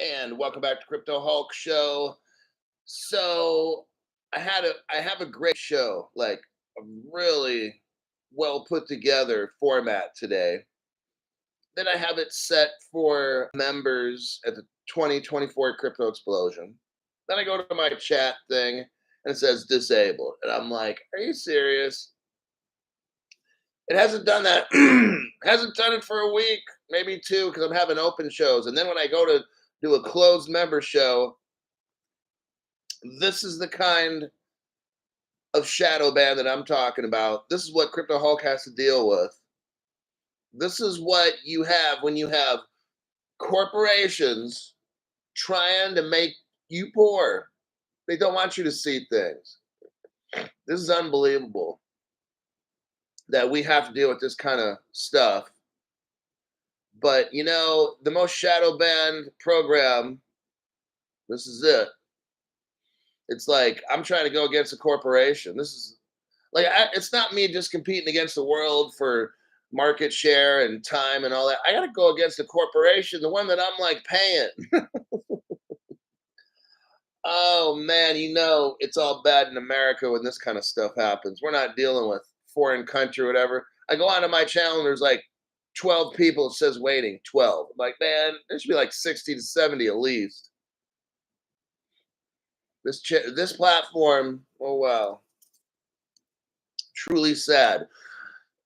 And welcome back to Crypto Hulk Show. So I have a great show, like a really well put together format today. Then I have it set for members at the 2024 Crypto Explosion. Then I go to my chat thing and it says disabled. And I'm like, are you serious? It hasn't done that. Hasn't done it for a week, maybe two, because I'm having open shows. And then when I go to do a closed member show, this is the kind of shadow ban that I'm talking about. This is what Crypto Hulk has to deal with. This is what you have when you have corporations trying to make you poor. They don't want you to see things. This is unbelievable that we have to deal with this kind of stuff. But the most shadow banned program, this is it. It's like I'm trying to go against a corporation. This is like it's not me just competing against the world for market share and time and all that. I got to go against a corporation, the one that I'm like paying. Oh man, it's all bad in America when this kind of stuff happens. We're not dealing with foreign country or whatever. I go onto my channel and there's like 12 people. It says waiting 12. I'm like, man, there should be like 60 to 70 at least. This platform, oh wow, truly sad.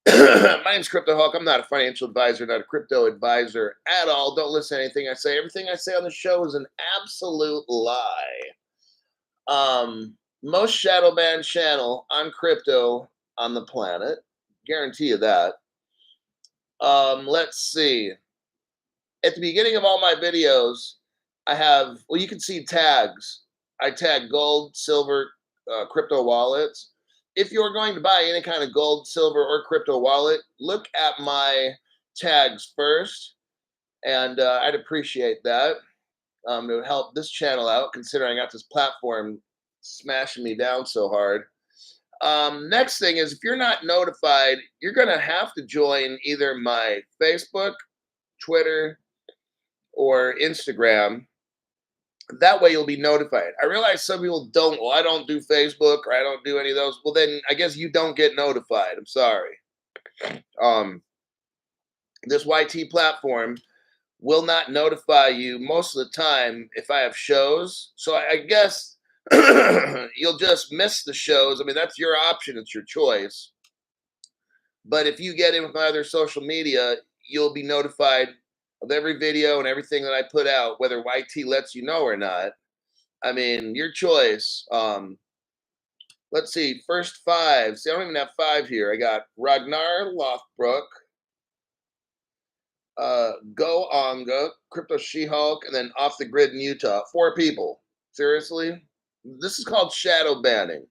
My name's Crypto Hawk. I'm not a financial advisor, not a crypto advisor at all. Don't listen to anything I say. Everything I say on the show is an absolute lie. Most shadow banned channel on crypto on the planet. Guarantee you that. Let's see. At the beginning of all my videos, I have, well, you can see tags. I tag gold, silver, crypto wallets. If you're going to buy any kind of gold, silver, or crypto wallet, look at my tags first, and I'd appreciate that. It would help this channel out, considering I got this platform smashing me down so hard. Next thing is, if you're not notified, you're going to have to join either my Facebook, Twitter, or Instagram. That way you'll be notified. I realize some people don't. Well, I don't do Facebook or I don't do any of those. Well, then I guess you don't get notified. I'm sorry. This YT platform will not notify you most of the time if I have shows. So I guess you'll just miss the shows. I mean, that's your option. It's your choice. But if you get in with my other social media, you'll be notified of every video and everything that I put out, whether YT lets you know or not. I mean, your choice. Let's see, first five. See, I don't even have five here. I got Ragnar Lothbrok, Go Onga, Crypto She-Hulk, and then Off the Grid in Utah. 4 people. Seriously? This is called shadow banning.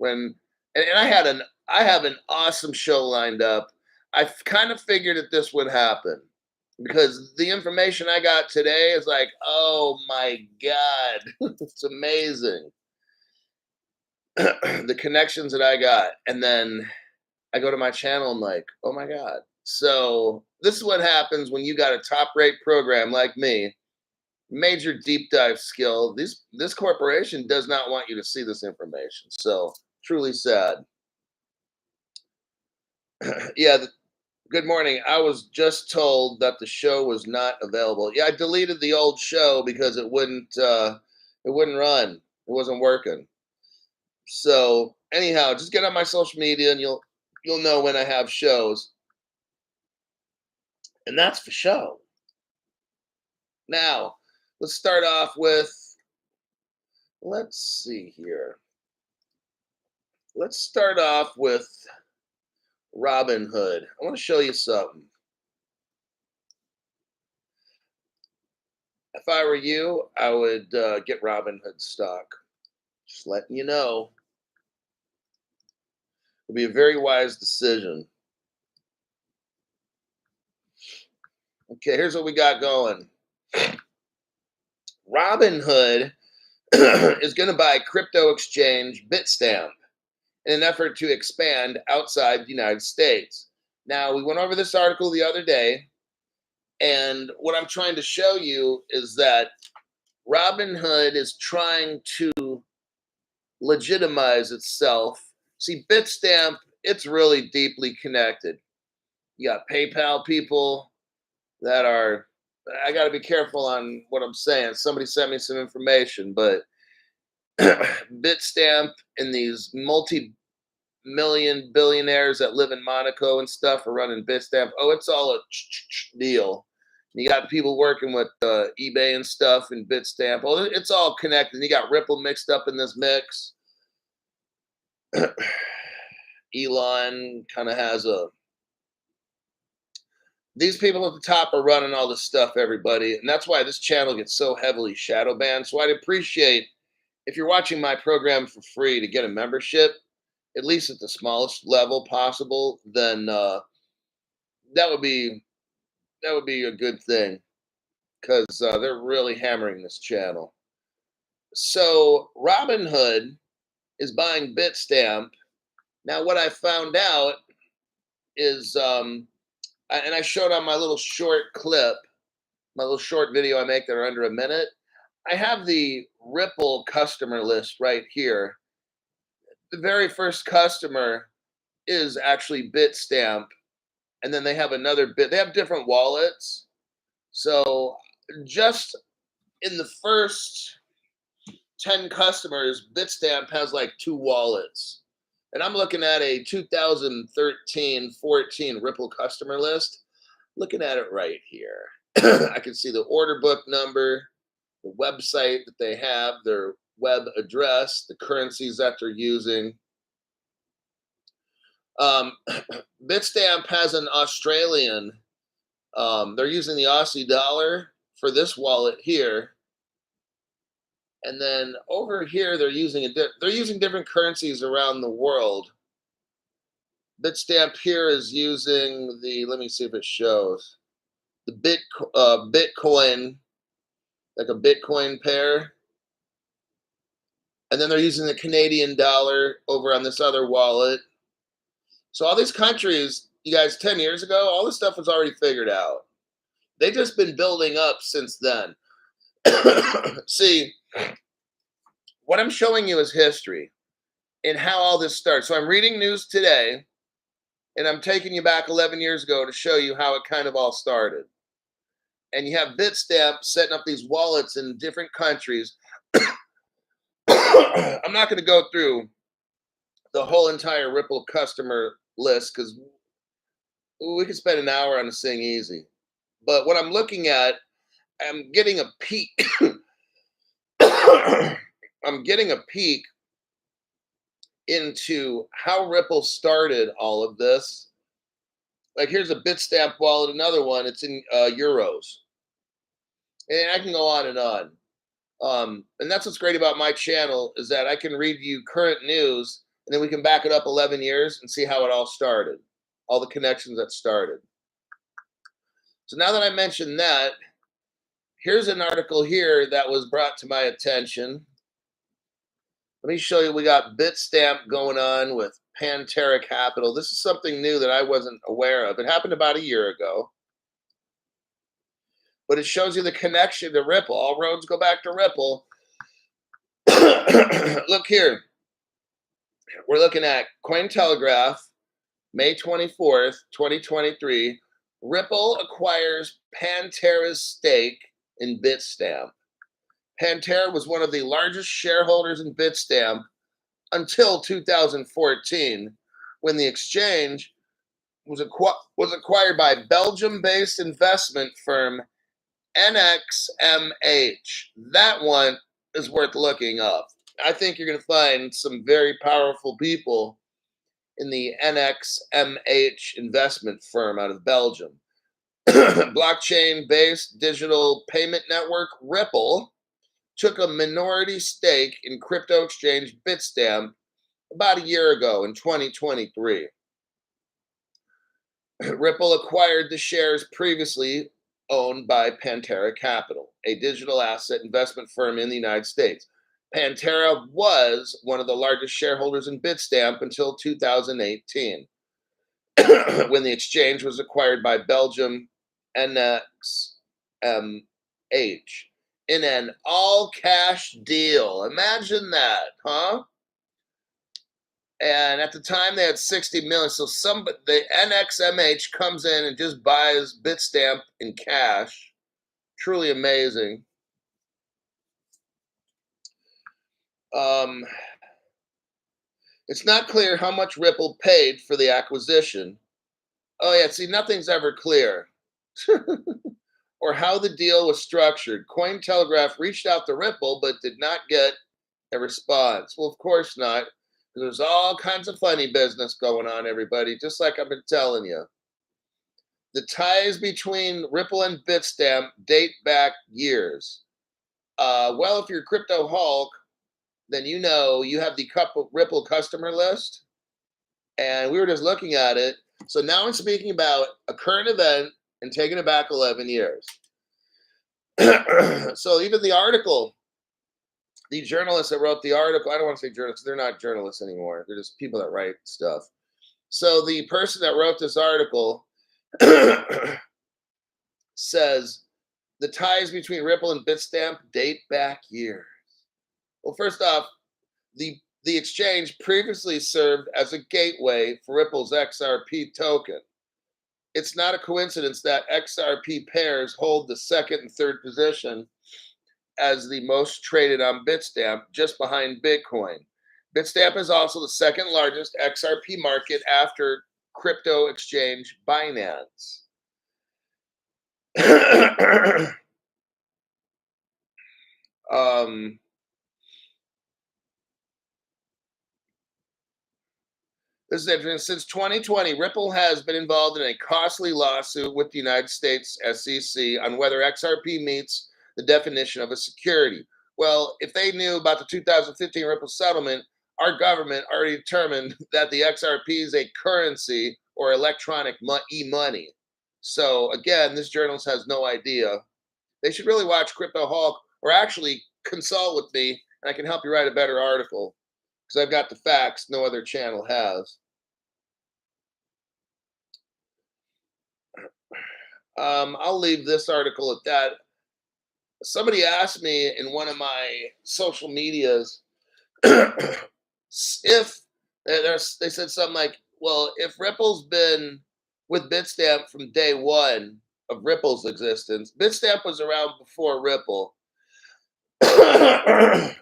And I have an awesome show lined up. I kind of figured that this would happen because the information I got today is like, oh my God, it's amazing. The connections that I got. And then I go to my channel and like, oh my God. So this is what happens when you got a top rate program like me, major deep dive skill. This corporation does not want you to see this information. So truly sad. Yeah. Good morning. I was just told that the show was not available. Yeah, I deleted the old show because it wouldn't run. It wasn't working. So anyhow, just get on my social media and you'll know when I have shows. And that's for show. Now, let's start off with, let's see here. Let's start off with Robinhood. I want to show you something. If I were you, I would get Robinhood stock. Just letting you know. It'd be a very wise decision. Okay, here's what we got going. Robinhood is going to buy crypto exchange Bitstamp in an effort to expand outside the United States. Now, we went over this article the other day, And what I'm trying to show you is that Robinhood is trying to legitimize itself. See, Bitstamp, it's really deeply connected. You got PayPal people that are, I got to be careful on what I'm saying. Somebody sent me some information, but Bitstamp and these multi-million billionaires that live in Monaco and stuff are running Bitstamp. Oh, it's all a deal. You got people working with eBay and stuff and Bitstamp. Oh, it's all connected. You got Ripple mixed up in this mix. Elon kind of has a. These people at the top are running all this stuff, everybody, and that's why this channel gets so heavily shadow banned. So I'd appreciate if you're watching my program for free to get a membership, at least at the smallest level possible. Then that would be a good thing because they're really hammering this channel. So Robinhood is buying Bitstamp. Now, what I found out is, and I showed on my little short clip, my little short video I make that are under a minute. I have the Ripple customer list right here. The very first customer is actually Bitstamp, and then they have another bit. They have different wallets. So just in the first 10 customers, Bitstamp has like 2 wallets. And I'm looking at a 2013-14 Ripple customer list. Looking at it right here. I can see the order book number, the website that they have, their web address, the currencies that they're using. Bitstamp has an Australian. They're using the Aussie dollar for this wallet here. And then over here, they're using different currencies around the world. Bitstamp here is using the, let me see if it shows, the Bitcoin, like a Bitcoin pair. And then they're using the Canadian dollar over on this other wallet. So all these countries, you guys, 10 years ago, all this stuff was already figured out. They've just been building up since then. See, what I'm showing you is history and how all this starts. So I'm reading news today, and I'm taking you back 11 years ago to show you how it kind of all started. And you have Bitstamp setting up these wallets in different countries. I'm not going to go through the whole entire Ripple customer list because we could spend an hour on this thing easy. But what I'm looking at, I'm getting a peek. I'm getting a peek into how Ripple started all of this. Like here's a Bitstamp wallet, another one. It's in euros, and I can go on and on. And that's what's great about my channel is that I can read you current news, and then we can back it up 11 years and see how it all started, all the connections that started. So now that I mentioned that, here's an article here that was brought to my attention. Let me show you, we got Bitstamp going on with Pantera Capital. This is something new that I wasn't aware of. It happened about a year ago. But it shows you the connection to Ripple. All roads go back to Ripple. Look here. We're looking at Cointelegraph, May 24th, 2023. Ripple acquires Pantera's stake in Bitstamp. Pantera was one of the largest shareholders in Bitstamp until 2014, when the exchange was acquired by Belgium-based investment firm NXMH. That one is worth looking up. I think you're going to find some very powerful people in the NXMH investment firm out of Belgium. Blockchain-based digital payment network Ripple took a minority stake in crypto exchange Bitstamp about a year ago in 2023. Ripple acquired the shares previously owned by Pantera Capital, a digital asset investment firm in the United States. Pantera was one of the largest shareholders in Bitstamp until 2018, when the exchange was acquired by Belgium in an all-cash deal. Imagine that, huh? And at the time, they had 60 million. So the NXMH comes in and just buys Bitstamp in cash. Truly amazing. It's not clear how much Ripple paid for the acquisition. Oh yeah, see, nothing's ever clear. Or how the deal was structured. Cointelegraph reached out to Ripple but did not get a response. Well, of course not. There's all kinds of funny business going on, everybody, just like I've been telling you. The ties between Ripple and Bitstamp date back years. Well, if you're Crypto Hulk, then you know you have the Ripple customer list. And we were just looking at it. So now I'm speaking about a current event and taking it back 11 years. So even the article, the journalist that wrote the article, I don't want to say journalists, they're not journalists anymore. They're just people that write stuff. So the person that wrote this article says the ties between Ripple and Bitstamp date back years. Well, first off, the exchange previously served as a gateway for Ripple's XRP token. It's not a coincidence that XRP pairs hold the second and third position as the most traded on Bitstamp, just behind Bitcoin. Bitstamp is also the second largest XRP market after crypto exchange Binance. This is interesting. Since 2020, Ripple has been involved in a costly lawsuit with the United States SEC on whether XRP meets the definition of a security. Well, if they knew about the 2015 Ripple settlement, our government already determined that the XRP is a currency or electronic e-money. So again, this journalist has no idea. They should really watch Crypto Hulk or actually consult with me and I can help you write a better article because I've got the facts no other channel has. I'll leave this article at that. Somebody asked me in one of my social medias if they said something like, well, if Ripple's been with Bitstamp from day one of Ripple's existence, Bitstamp was around before Ripple. But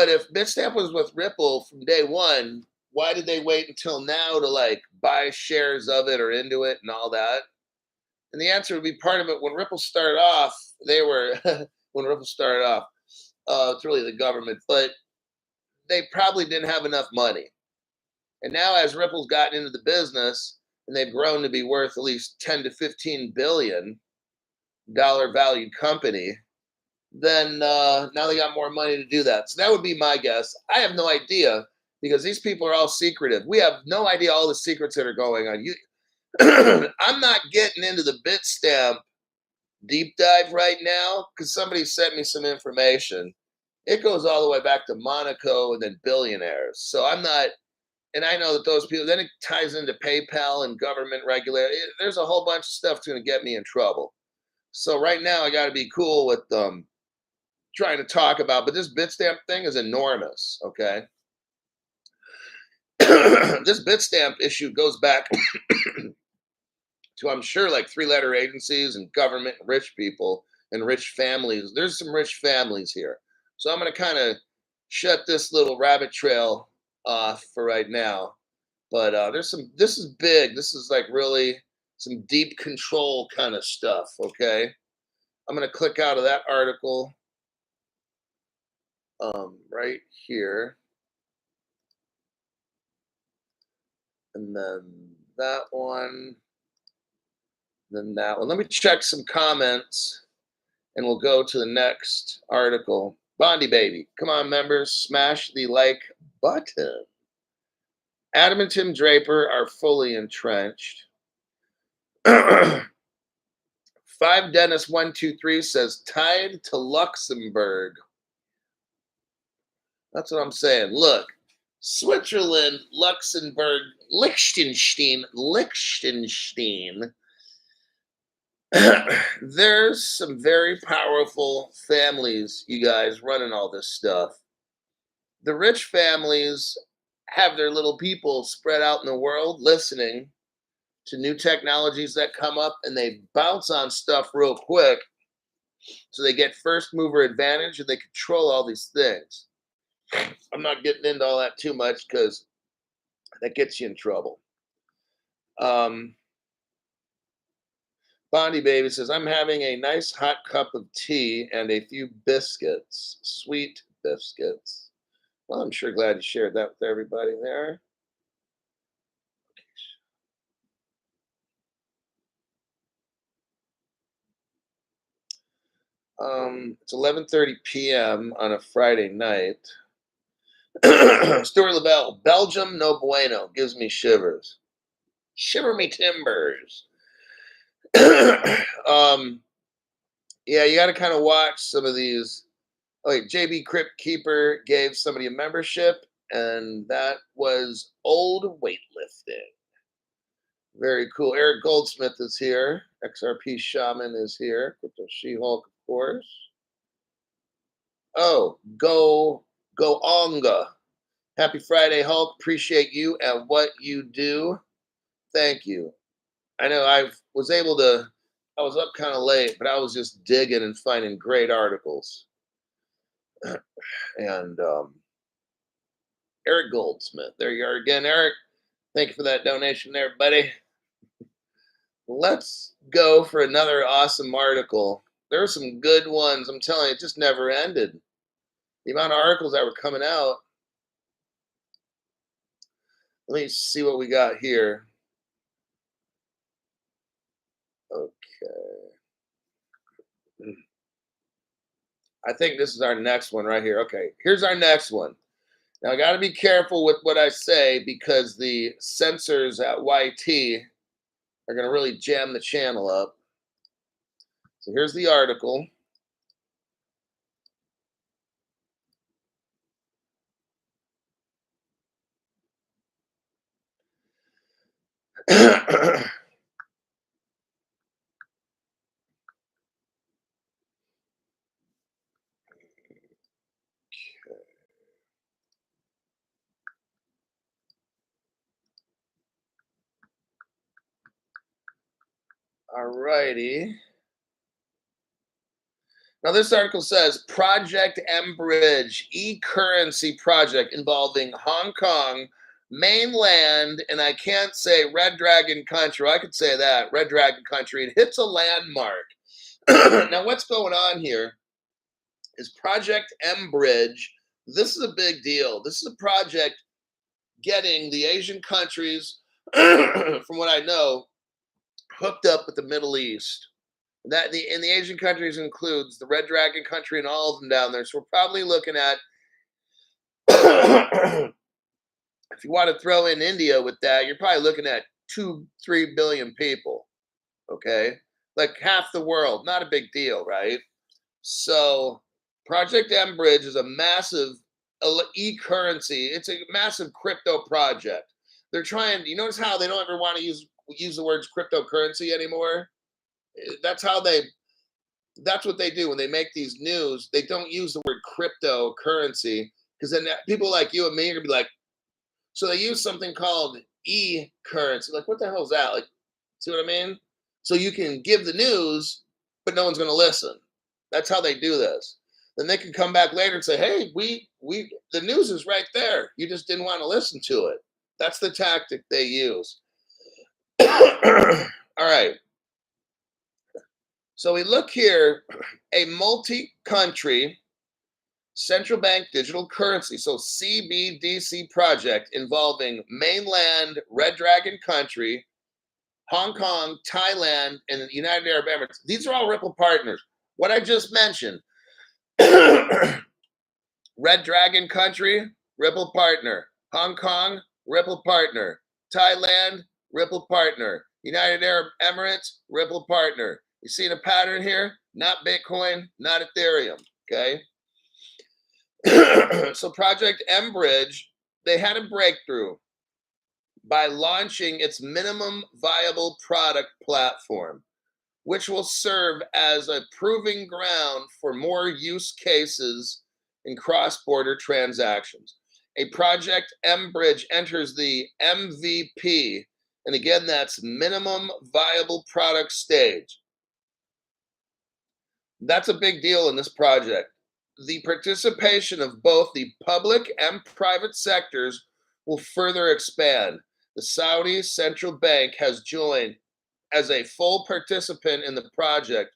if Bitstamp was with Ripple from day one, why did they wait until now to like buy shares of it or into it and all that? And the answer would be part of it. When Ripple started off, they were when Ripple started off, it's really the government, but they probably didn't have enough money. And now, as Ripple's gotten into the business and they've grown to be worth at least 10 to 15 billion-dollar valued company, then now they got more money to do that. So that would be my guess. I have no idea because these people are all secretive. We have no idea all the secrets that are going on. I'm not getting into the Bitstamp deep dive right now because somebody sent me some information. It goes all the way back to Monaco and then billionaires. So I'm not, and I know that those people, then it ties into PayPal and government regulation. There's a whole bunch of stuff that's going to get me in trouble. So right now I got to be cool with trying to talk about, but this Bitstamp thing is enormous, okay? This Bitstamp issue goes back to, I'm sure, like 3-letter agencies and government and rich people and rich families. There's some rich families here. So I'm going to kind of shut this little rabbit trail off for right now. But this is big. This is like really some deep control kind of stuff, okay? I'm going to click out of that article right here. And then that one. Then that one. Let me check some comments and we'll go to the next article. Bondi Baby. Come on, members. Smash the like button. Adam and Tim Draper are fully entrenched. 5 Dennis 123 says tied to Luxembourg. That's what I'm saying. Look, Switzerland, Luxembourg, Liechtenstein. There's some very powerful families, you guys, running all this stuff. The rich families have their little people spread out in the world listening to new technologies that come up, and they bounce on stuff real quick, so they get first mover advantage and they control all these things. I'm not getting into all that too much because that gets you in trouble. Um, Bondi Baby says, I'm having a nice hot cup of tea and a few biscuits, sweet biscuits. Well, I'm sure glad you shared that with everybody there. It's 11:30 p.m. on a Friday night. Stuart LaBelle, Belgium, no bueno, gives me shivers. Shiver me timbers. um, yeah, you got to kind of watch some of these. Oh, wait, JB Crypt Keeper gave somebody a membership, and that was old weightlifting. Very cool. Eric Goldsmith is here. XRP Shaman is here. Crypto She-Hulk, of course. Oh, go Onga. Happy Friday, Hulk. Appreciate you and what you do. Thank you. I know I was up kind of late, but I was just digging and finding great articles. And Eric Goldsmith, there you are again, Eric. Thank you for that donation there, buddy. Let's go for another awesome article. There are some good ones. I'm telling you, it just never ended. The amount of articles that were coming out. Let me see what we got here. Okay. I think this is our next one right here. Okay, here's our next one. Now, I got to be careful with what I say because the censors at YT are going to really jam the channel up. So here's the article. All righty. Now, this article says Project M Bridge e-currency project involving Hong Kong, mainland, and I can't say Red Dragon country. I could say that Red Dragon country. It hits a landmark. Now, what's going on here is Project M Bridge. This is a big deal. This is a project getting the Asian countries, from what I know, hooked up with the Middle East. The Asian countries includes the Red Dragon country and all of them down there. So we're probably looking at, if you want to throw in India with that, you're probably looking at 2-3 billion people. Okay, like half the world. Not a big deal, right? So Project M Bridge is a massive e-currency. It's a massive crypto project. They're trying. You notice how they don't ever want to use the words cryptocurrency anymore? That's how they that's what they do when they make these news. They don't use the word cryptocurrency because then people like you and me are gonna be like, so they use something called e-currency. Like, what the hell is that? Like, see what I mean? So you can give the news, but no one's gonna listen. That's how they do this. Then they can come back later and say, hey, we the news is right there. You just didn't want to listen to it. That's the tactic they use. All right. So we look here, a multi-country central bank digital currency, so CBDC project involving mainland Red Dragon country, Hong Kong, Thailand, and the United Arab Emirates. These are all Ripple partners. What I just mentioned, Red Dragon country, Ripple partner. Hong Kong, Ripple partner. Thailand, Ripple partner. United Arab Emirates, Ripple partner. You see the pattern here? Not Bitcoin, not Ethereum. Okay. So Project M Bridge they had a breakthrough by launching its minimum viable product platform, which will serve as a proving ground for more use cases in cross border transactions. A Project M Bridge enters the MVP, and again, that's minimum viable product stage. That's a big deal in this project. The participation of both the public and private sectors will further expand. The Saudi Central Bank has joined as a full participant in the project,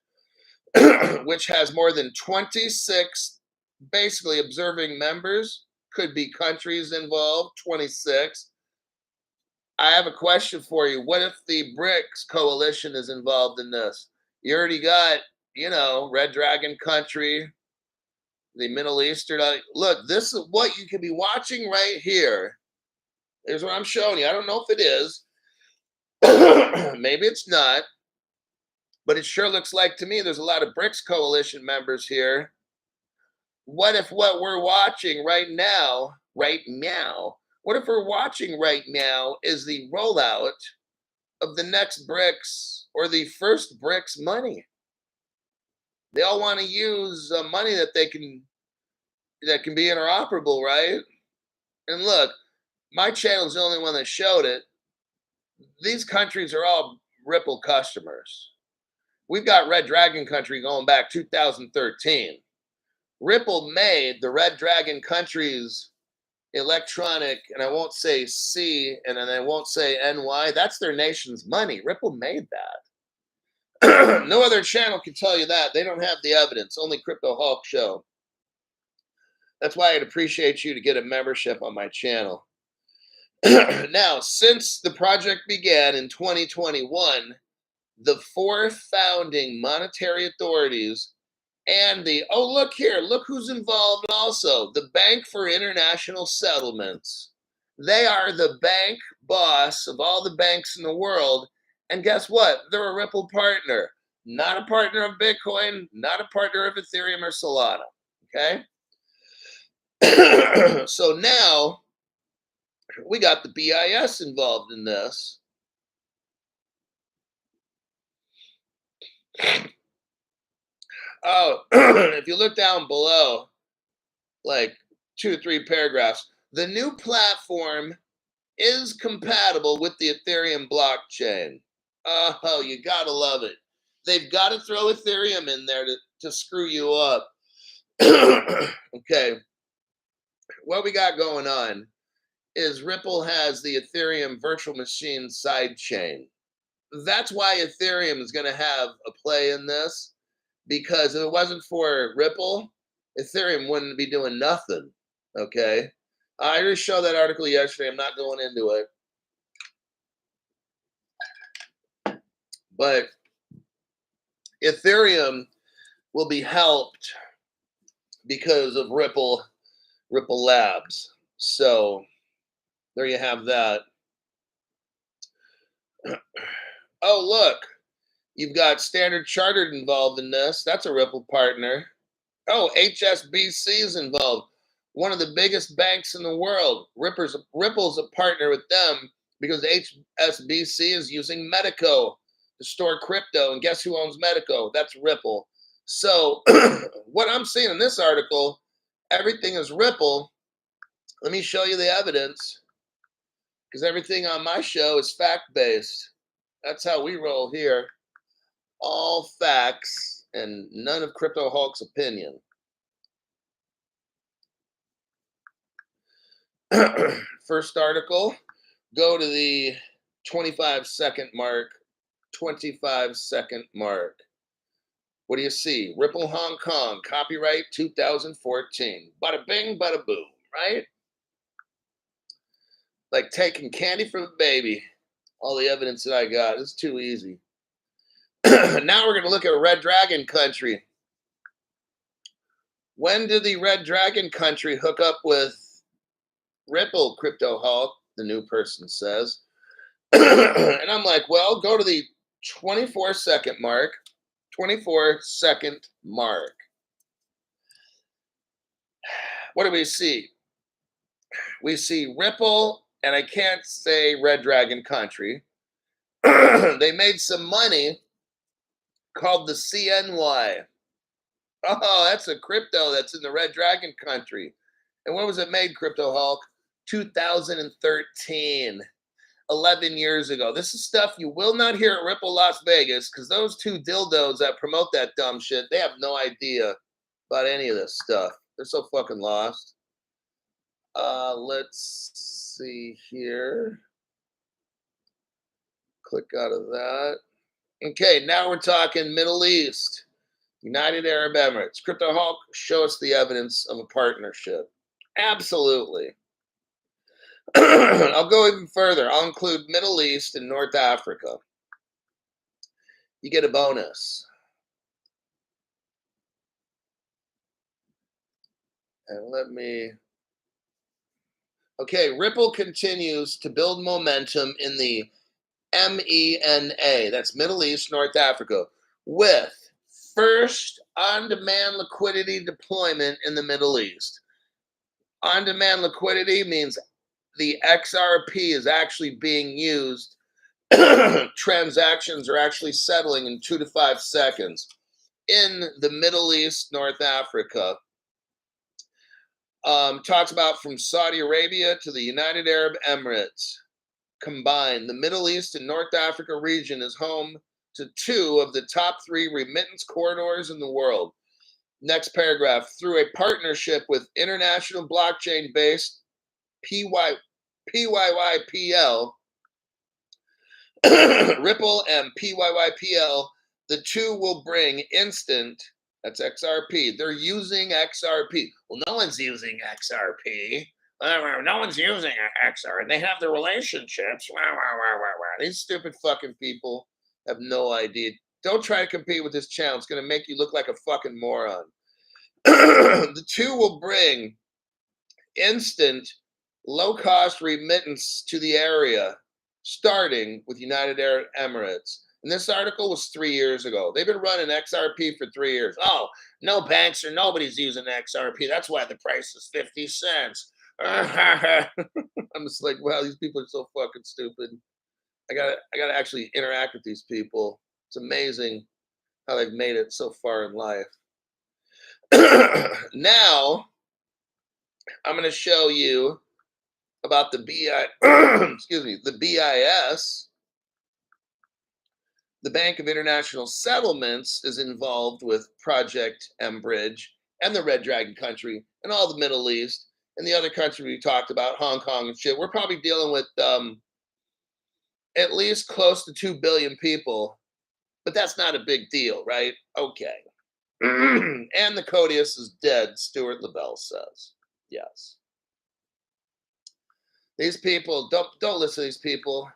which has more than 26 basically observing members. Could be countries involved, 26. I have a question for you. What if the BRICS coalition is involved in this? You already got, Red Dragon country, the Middle Eastern. Look, this is what you can be watching right here. Here's what I'm showing you. I don't know if it is. Maybe it's not. But it sure looks like to me there's a lot of BRICS coalition members here. What if what we're watching right now, what if we're watching right now is the rollout of the next BRICS or the first BRICS money? They all want to use money that can be interoperable, right? And look, my channel's the only one that showed it. These countries are all Ripple customers. We've got Red Dragon country going back 2013. Ripple made the Red Dragon countries electronic, and I won't say C, and then I won't say NY. That's their nation's money. Ripple made that. No other channel can tell you that. They don't have the evidence. Only Crypto Hulk show. That's why I'd appreciate you to get a membership on my channel. Now, since the project began in 2021, the 4 founding monetary authorities and look who's involved also, the Bank for International Settlements. They are the bank boss of all the banks in the world. And guess what? They're a Ripple partner, not a partner of Bitcoin, not a partner of Ethereum or Solana. Okay? So now we got the BIS involved in this. Oh, if you look down below, like 2 or 3 paragraphs, the new platform is compatible with the Ethereum blockchain. Oh, you gotta love it. They've got to throw Ethereum in there to screw you up. Okay, what we got going on is Ripple has the Ethereum virtual machine sidechain. That's why Ethereum is going to have a play in this, because if it wasn't for Ripple, Ethereum wouldn't be doing nothing. Okay, I already showed that article yesterday. I'm not going into it, but Ethereum will be helped because of Ripple Labs. So there you have that. Oh, look, you've got Standard Chartered involved in this. That's a Ripple partner. Oh, HSBC is involved. One of the biggest banks in the world. Ripple's a partner with them because HSBC is using Medico to store crypto. And guess who owns Medico? That's Ripple. So what I'm seeing in this article, everything is Ripple. Let me show you the evidence, because everything on my show is fact-based. That's how we roll here. All facts and none of Crypto Hulk's opinion. First article, go to the 25-second mark. 25-second mark. What do you see? Ripple Hong Kong, copyright 2014. Bada bing, bada boom, right? Like taking candy from a baby. All the evidence that I got. It's too easy. Now we're going to look at Red Dragon country. When did the Red Dragon country hook up with Ripple, Crypto Hulk? The new person says. And I'm like, well, go to the 24-second mark. 24-second mark. What do we see? we see Ripple, and I can't say Red Dragon Country. They made some money called the CNY. Oh, that's a crypto that's in the Red Dragon Country. And when was it made, Crypto Hulk? 2013. 11 years ago. This is stuff you will not hear at Ripple Las Vegas because those two dildos that promote that dumb shit, they have no idea about any of this stuff. They're so fucking lost. Let's see here. Click out of that. Okay, now we're talking Middle East. United Arab Emirates. Crypto Hulk, show us the evidence of a partnership. Absolutely. I'll go even further. I'll include Middle East and North Africa. You get a bonus. And let me. Okay, Ripple continues to build momentum in the MENA, that's Middle East, North Africa, with first on-demand liquidity deployment in the Middle East. On-demand liquidity means the XRP is actually being used. Transactions are actually settling in 2 to 5 seconds in the Middle East, North Africa. Talks about from Saudi Arabia to the United Arab Emirates combined. The Middle East and North Africa region is home to 2 of the top 3 remittance corridors in the world. Next paragraph. Through a partnership with international blockchain-based PYYPL, Ripple and PYYPL, the 2 will bring instant, that's XRP. They're using XRP. Well, no one's using XRP. No one's using XR. They have the relationships. These stupid fucking people have no idea. Don't try to compete with this channel. It's going to make you look like a fucking moron. The 2 will bring instant, low-cost remittance to the area, starting with United Arab Emirates. And this article was 3 years ago. They've been running XRP for 3 years. Oh, no banks or nobody's using XRP. That's why the price is 50 cents. I'm just like, wow, these people are so fucking stupid. I gotta actually interact with these people. It's amazing how they've made it so far in life. Now, I'm going to show you about the the BIS. The Bank of International Settlements is involved with Project M-Bridge and the Red Dragon Country and all the Middle East and the other country we talked about, Hong Kong and shit. We're probably dealing with at least close to 2 billion people, but that's not a big deal, right? Okay. And the Codius is dead, Stuart Labelle says. Yes. These people, don't listen to these people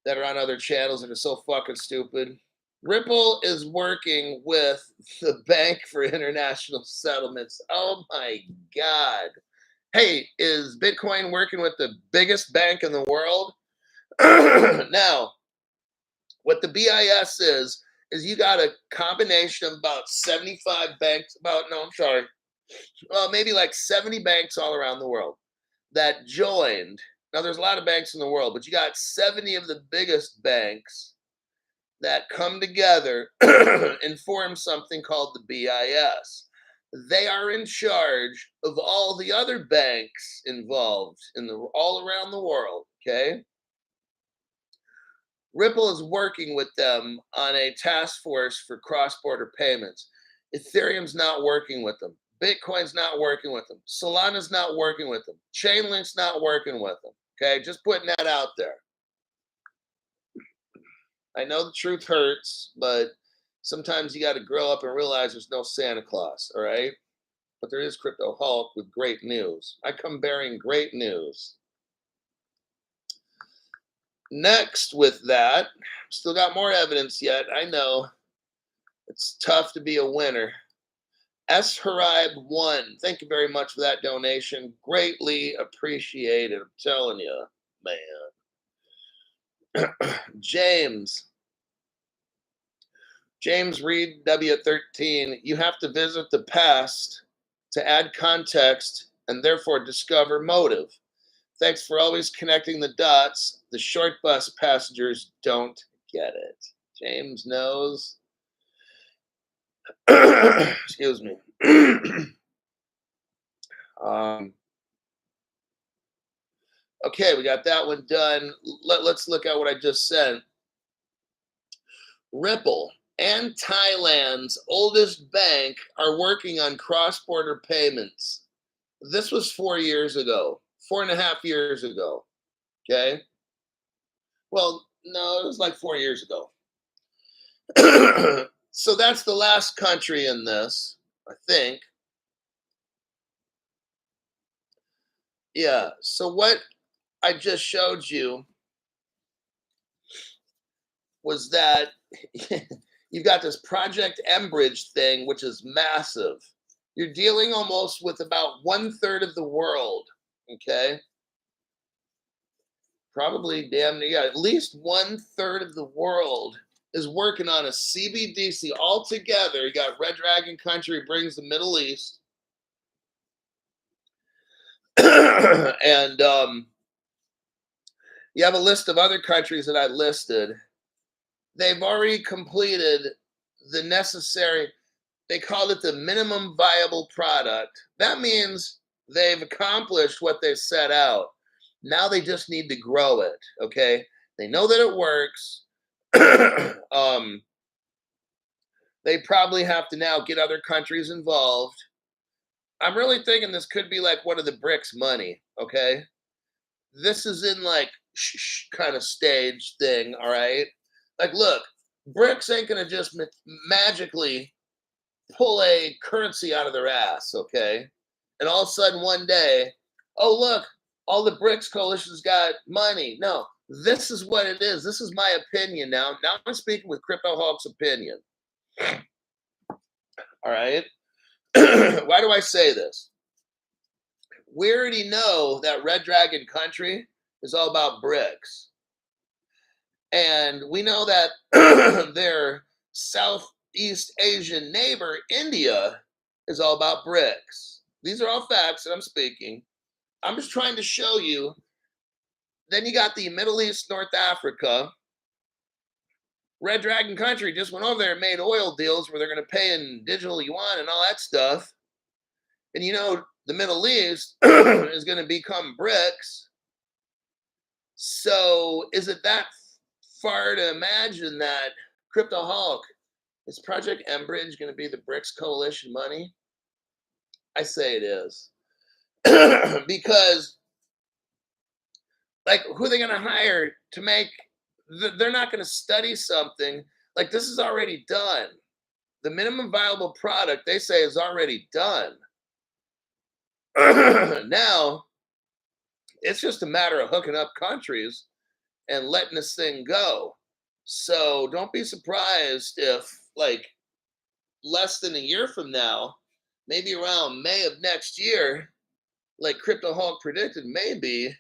that are on other channels that are so fucking stupid. Ripple is working with the Bank for International Settlements. Oh my God. Hey, is Bitcoin working with the biggest bank in the world? Now, what the BIS is you got a combination of about 75 banks, maybe like 70 banks all around the world that joined. Now, there's a lot of banks in the world, but you got 70 of the biggest banks that come together and form something called the BIS. They are in charge of all the other banks involved all around the world, okay? Ripple is working with them on a task force for cross-border payments. Ethereum's not working with them. Bitcoin's not working with them. Solana's not working with them. Chainlink's not working with them. Okay, just putting that out there. I know the truth hurts, but sometimes you got to grow up and realize there's no Santa Claus, all right? But there is Crypto Hulk with great news. I come bearing great news. Next with that, still got more evidence yet. I know it's tough to be a winner. S. Harib 1, thank you very much for that donation. Greatly appreciated. I'm telling you, man. James Reed W13, you have to visit the past to add context and therefore discover motive. Thanks for always connecting the dots. The short bus passengers don't get it. James knows. Excuse me. um, okay, we got that one done. Let's look at what I just said. Ripple and Thailand's oldest bank are working on cross border payments. This was 4 years ago, 4.5 years ago. Okay. Well, no, it was like 4 years ago. So that's the last country in this, I think. Yeah. So what I just showed you was that you've got this Project Embridge thing, which is massive. You're dealing almost with about 1/3 of the world. Okay. Probably damn near, yeah, at least 1/3 of the world is working on a CBDC altogether. You got Red Dragon Country brings the Middle East. And you have a list of other countries that I listed. They've already completed the necessary, they called it the minimum viable product. That means they've accomplished what they set out. Now they just need to grow it. Okay. They know that it works. um, they probably have to now get other countries involved. I'm really thinking this could be like one of the BRICS money. Okay. This is in like kind of stage thing. All right. Like, look, BRICS ain't going to just magically pull a currency out of their ass, okay? And all of a sudden one day, oh look, all the BRICS coalitions got money. No, this is what it is. This is my opinion now. Now I'm speaking with Crypto Hulk's opinion. All right. Why do I say this? We already know that Red Dragon Country is all about BRICS. And we know that their Southeast Asian neighbor, India, is all about BRICS. These are all facts that I'm speaking. I'm just trying to show you. Then you got the Middle East, North Africa. Red Dragon Country just went over there and made oil deals where they're going to pay in digital yuan and all that stuff. And you know, the Middle East is going to become BRICS. So is it that far to imagine that Crypto Hulk, is Project Embridge going to be the BRICS coalition money? I say it is. Because, like, who are they going to hire to make, they're not going to study something. Like, this is already done. The minimum viable product, they say, is already done. Now, it's just a matter of hooking up countries and letting this thing go. So don't be surprised if, like, less than a year from now, maybe around May of next year, like Crypto Hulk predicted, maybe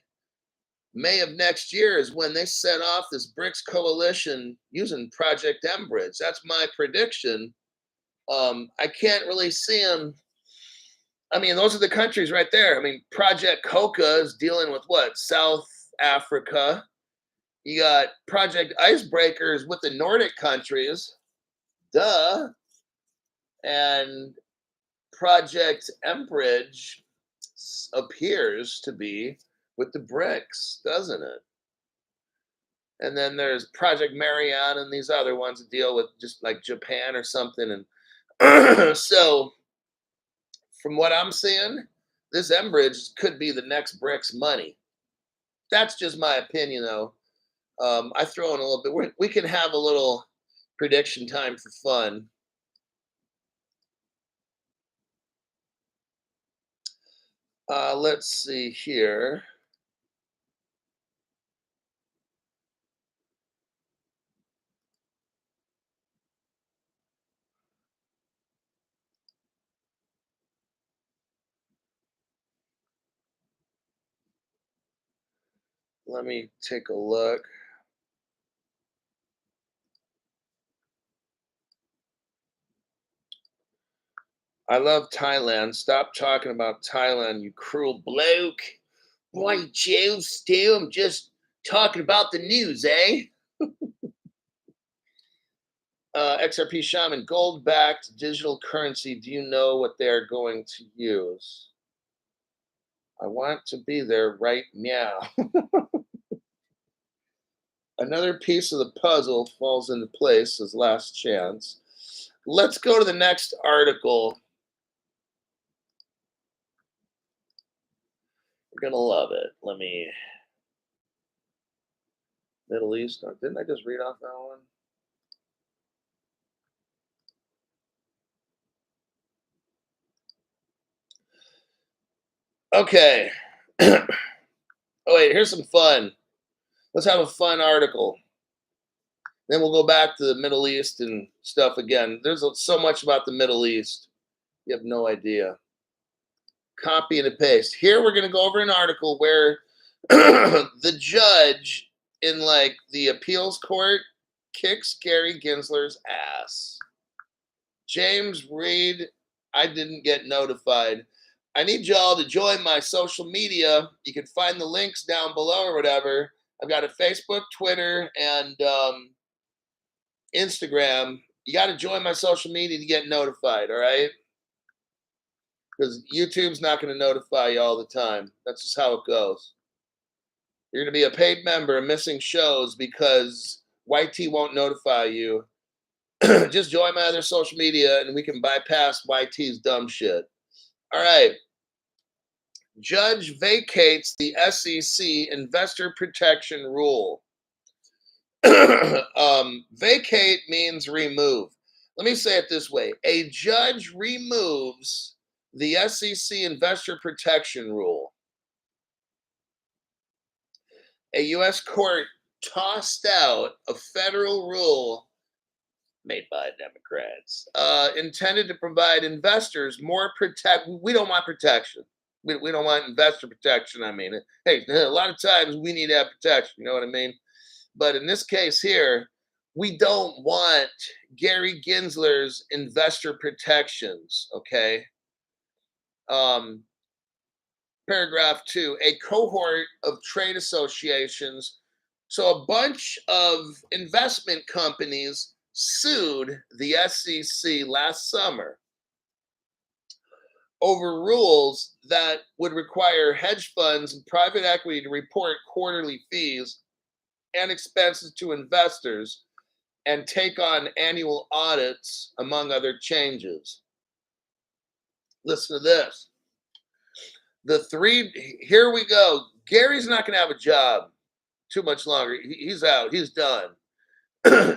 May of next year is when they set off this BRICS coalition using Project Embridge. That's my prediction. I can't really see them. I mean, those are the countries right there. I mean, Project Coca is dealing with what? South Africa. You got Project Icebreakers with the Nordic countries. Duh. And Project Embridge appears to be with the BRICS, doesn't it? And then there's Project Mariana and these other ones that deal with just like Japan or something. And so, from what I'm seeing, this Embridge could be the next BRICS money. That's just my opinion, though. I throw in a little bit. We can have a little prediction time for fun. Let's see here. Let me take a look. I love Thailand. Stop talking about Thailand, you cruel bloke. Boy, Joe, still, I'm just talking about the news, eh? XRP Shaman, gold backed digital currency. Do you know what they're going to use? I want to be there right now. Another piece of the puzzle falls into place as last chance. Let's go to the next article. You're going to love it. Middle East. Didn't I just read off that one? Okay. Oh, wait, here's some fun. Let's have a fun article. Then we'll go back to the Middle East and stuff again. There's so much about the Middle East. You have no idea. Copy and paste. Here we're going to go over an article where the judge in like the appeals court kicks Gary Gensler's ass. James Reed, I didn't get notified. I need y'all to join my social media. You can find the links down below or whatever. I've got a Facebook, Twitter, and Instagram. You got to join my social media to get notified, all right? Because YouTube's not going to notify you all the time. That's just how it goes. You're going to be a paid member and missing shows because YT won't notify you. Just join my other social media and we can bypass YT's dumb shit. All right. Judge vacates the SEC investor protection rule. Vacate means remove. Let me say it this way. A judge removes the SEC investor protection rule. A U.S. court tossed out a federal rule made by Democrats intended to provide investors more protect. We don't want protection. We don't want investor protection. I mean, hey, a lot of times we need to have protection. You know what I mean? But in this case here, we don't want Gary Gensler's investor protections. Okay. Paragraph 2, a cohort of trade associations. So a bunch of investment companies sued the SEC last summer over rules that would require hedge funds and private equity to report quarterly fees and expenses to investors and take on annual audits, among other changes. Listen to this. Here we go. Gary's not going to have a job too much longer. He's out. He's done.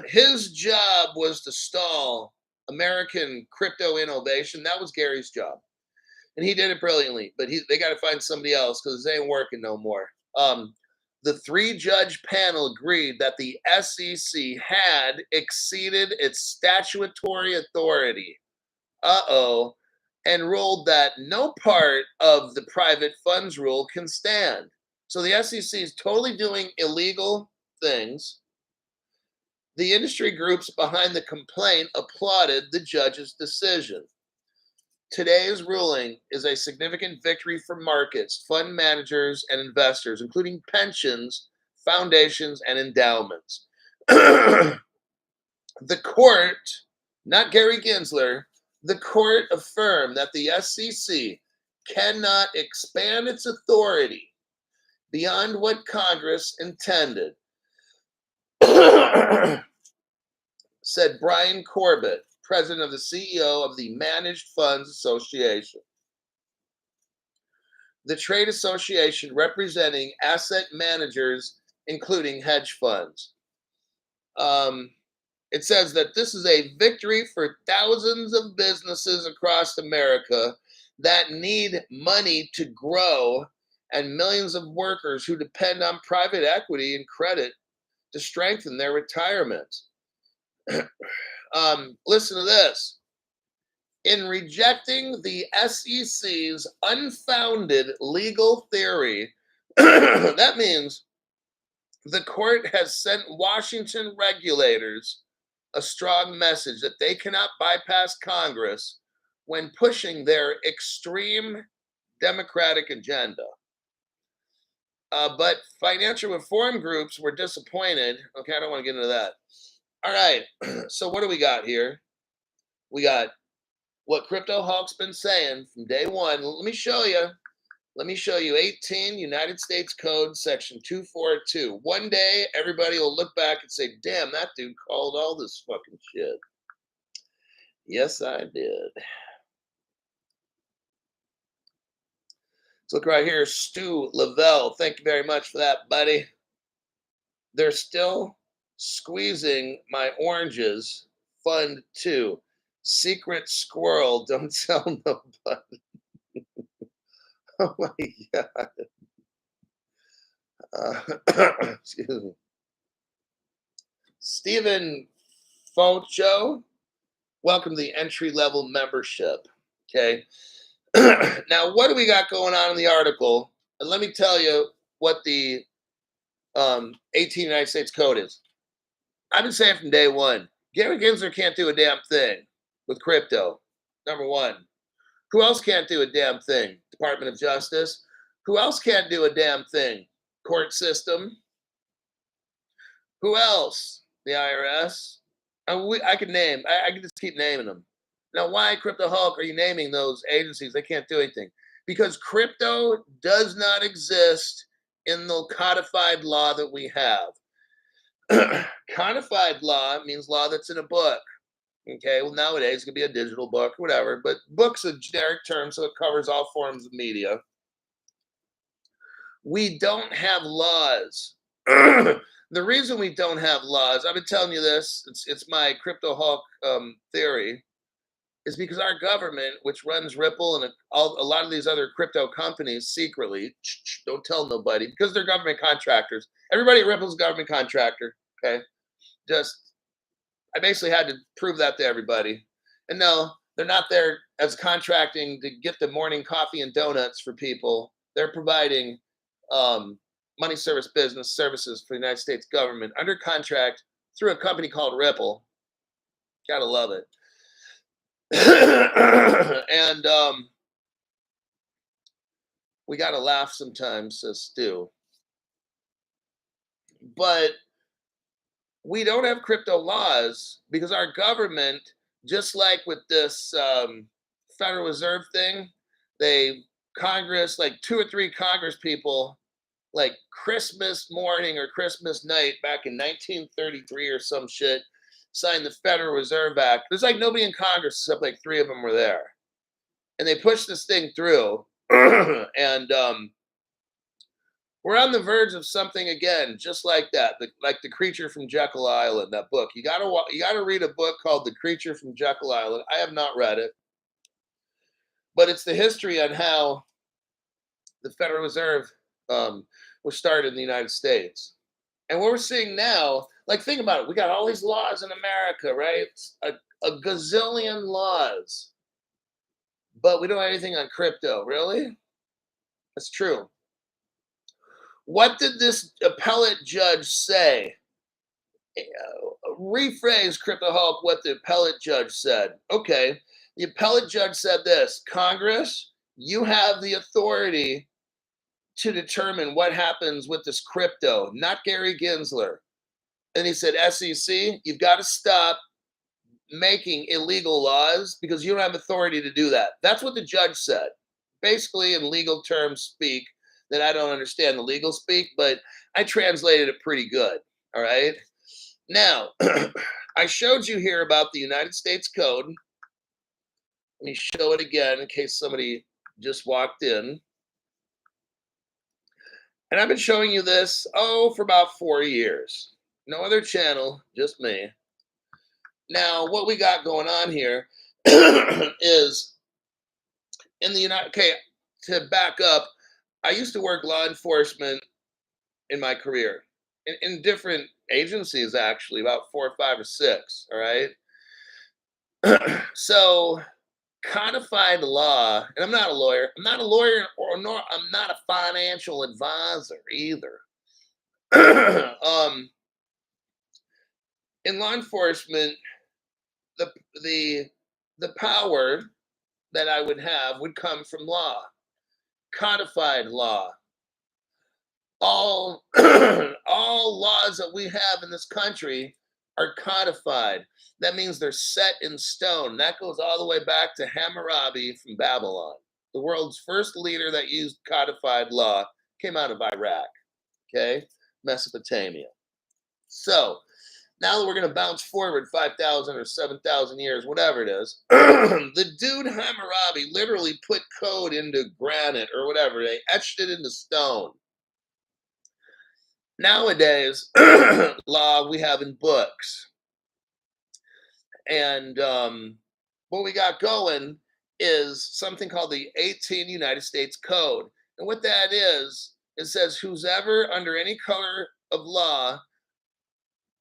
His job was to stall American crypto innovation. That was Gary's job. And he did it brilliantly, but they got to find somebody else because it ain't working no more. The 3-judge panel agreed that the SEC had exceeded its statutory authority. And ruled that no part of the private funds rule can stand. So the SEC is totally doing illegal things. The industry groups behind the complaint applauded the judge's decision. Today's ruling is a significant victory for markets, fund managers, and investors, including pensions, foundations, and endowments. The court, not Gary Gensler, the court affirmed that the SEC cannot expand its authority beyond what Congress intended, said Brian Corbett, president of the CEO of the Managed Funds Association. The trade association representing asset managers, including hedge funds. It says that this is a victory for thousands of businesses across America that need money to grow and millions of workers who depend on private equity and credit to strengthen their retirements. Listen to this. In rejecting the SEC's unfounded legal theory, that means the court has sent Washington regulators a strong message that they cannot bypass Congress when pushing their extreme democratic agenda. But financial reform groups were disappointed. Okay, I don't want to get into that. All right. So what do we got here? We got what Crypto Hulk's been saying from day one. Let me show you. Let me show you 18 United States Code Section 242. One day, everybody will look back and say, damn, that dude called all this fucking shit. Yes, I did. Let's look right here. Stu Lavelle. Thank you very much for that, buddy. They're still squeezing my oranges. Fund 2. Secret squirrel. Don't tell nobody. Oh my God. Excuse me. Stephen Focho, welcome to the entry level membership. Okay. Now, what do we got going on in the article? And let me tell you what the 18 United States Code is. I've been saying from day one, Gary Gensler can't do a damn thing with crypto. Number one. Who else can't do a damn thing? Department of Justice. Who else can't do a damn thing? Court system. Who else? The IRS. I can name. I can just keep naming them. Now, why Crypto Hulk are you naming those agencies? They can't do anything because crypto does not exist in the codified law that we have. Codified law means law that's in a book. Okay, well, nowadays it could be a digital book or whatever, but book's a generic term, so it covers all forms of media. We don't have laws. The reason we don't have laws, I've been telling you this, it's my Crypto Hulk theory, is because our government, which runs Ripple and a lot of these other crypto companies secretly, don't tell nobody, because they're government contractors. Everybody at Ripple's a government contractor, okay? I basically had to prove that to everybody. And no, they're not there as contracting to get the morning coffee and donuts for people. They're providing money service business services for the United States government under contract through a company called Ripple. Gotta love it. And we gotta laugh sometimes, says Stu. But we don't have crypto laws because our government, just like with this Federal Reserve thing, Congress, like 2 or 3 Congress people, like Christmas morning or Christmas night back in 1933 or some shit, signed the Federal Reserve Act. There's like nobody in Congress except like 3 of them were there. And they pushed this thing through. And we're on the verge of something again, just like that, like the Creature from Jekyll Island. That book, you gotta read a book called The Creature from Jekyll Island. I have not read it, but it's the history on how the Federal Reserve was started in the United States, and what we're seeing now. Like, think about it. We got all these laws in America, right? A gazillion laws, but we don't have anything on crypto. Really? That's true. What did this appellate judge say? Rephrase, Crypto Hulk, what the appellate judge said. Okay, the appellate judge said this: Congress, you have the authority to determine what happens with this crypto, not Gary Gensler. And he said, SEC, you've got to stop making illegal laws because you don't have authority to do that. That's what the judge said. Basically, in legal terms speak, that I don't understand the legal speak, but I translated it pretty good. All right. Now, I showed you here about the United States Code. Let me show it again in case somebody just walked in. And I've been showing you this, for about 4 years. No other channel, just me. Now, what we got going on here is in the to back up, I used to work law enforcement in my career in different agencies, actually, about 4 or 5 or 6. All right. So, codified law, and I'm not a lawyer. I'm not a lawyer, nor I'm not a financial advisor either. In law enforcement, the power that I would have would come from law, codified law. All all laws that we have in this country are codified. That means they're set in stone. That goes all the way back to Hammurabi from Babylon. The world's first leader that used codified law came out of Iraq, okay? Mesopotamia. So now that we're going to bounce forward 5,000 or 7,000 years, whatever it is, the dude Hammurabi literally put code into granite or whatever. They etched it into stone. Nowadays, law we have in books. And what we got going is something called the 18 United States Code. And what that is, it says who's ever under any color of law.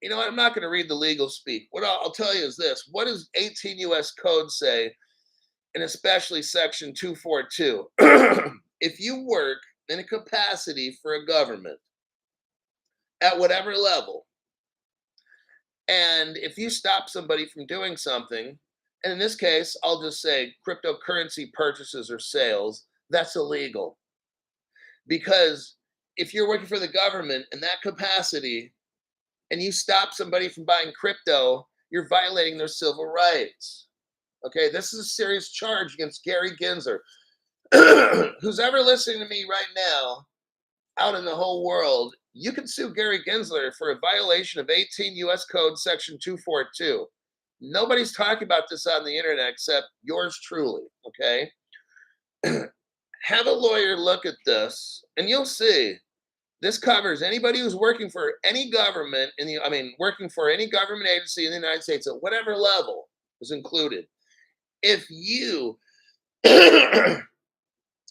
You know what? I'm not going to read the legal speak. What I'll tell you is this. What does 18 U.S. Code say, and especially Section 242? If you work in a capacity for a government at whatever level, and if you stop somebody from doing something, and in this case, I'll just say cryptocurrency purchases or sales, that's illegal. Because if you're working for the government in that capacity and you stop somebody from buying crypto, you're violating their civil rights. Okay, this is a serious charge against Gary Gensler. Who's ever listening to me right now out in the whole world, you can sue Gary Gensler for a violation of 18 U.S. Code Section 242. Nobody's talking about this on the internet except yours truly, okay? Have a lawyer look at this, and you'll see this covers anybody who's working for any government working for any government agency in the United States at whatever level is included. If you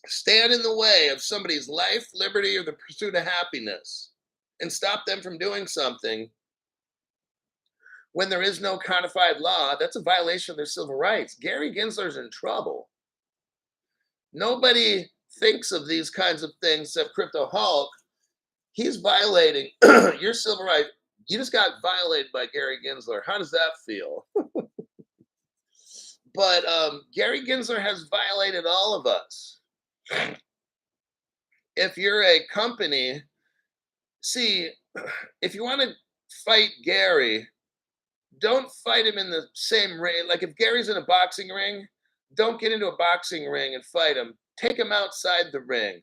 stand in the way of somebody's life, liberty, or the pursuit of happiness and stop them from doing something when there is no codified law, that's a violation of their civil rights. Gary Gensler's in trouble. Nobody thinks of these kinds of things except Crypto Hulk. He's violating your civil rights. You just got violated by Gary Gensler. How does that feel? But Gary Gensler has violated all of us. If you're a company, see, if you want to fight Gary, don't fight him in the same ring. Like if Gary's in a boxing ring, don't get into a boxing ring and fight him. Take him outside the ring.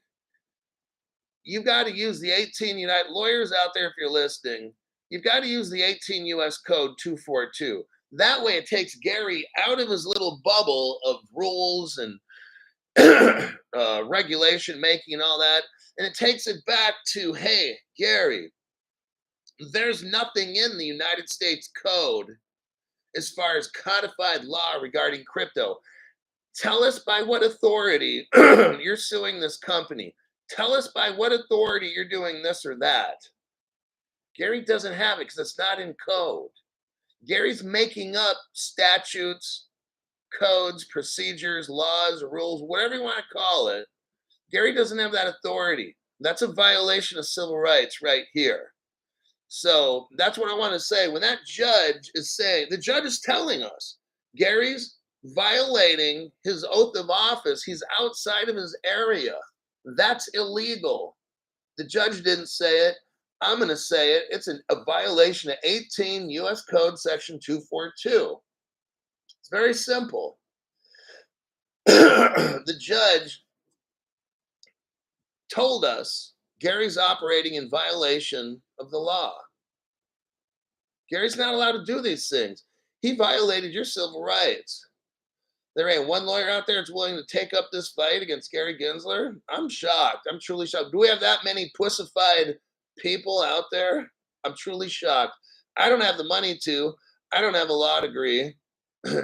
You've got to use the 18 United lawyers out there if you're listening. You've got to use the 18 U.S. Code 242. That way it takes Gary out of his little bubble of rules and regulation making and all that. And it takes it back to, hey, Gary, there's nothing in the United States Code as far as codified law regarding crypto. Tell us by what authority you're suing this company. Tell us by what authority you're doing this or that. Gary doesn't have it because it's not in code. Gary's making up statutes, codes, procedures, laws, rules, whatever you want to call it. Gary doesn't have that authority. That's a violation of civil rights right here. So that's what I want to say. When that judge is saying, the judge is telling us, Gary's violating his oath of office. He's outside of his area. That's illegal. The judge didn't say it. I'm going to say it. It's a violation of 18 U.S. Code Section 242. It's very simple. The judge told us Gary's operating in violation of the law. Gary's not allowed to do these things. He violated your civil rights. There ain't one lawyer out there that's willing to take up this fight against Gary Gensler. I'm shocked. I'm truly shocked. Do we have that many pussified people out there? I'm truly shocked. I don't have the money to. I don't have a law degree.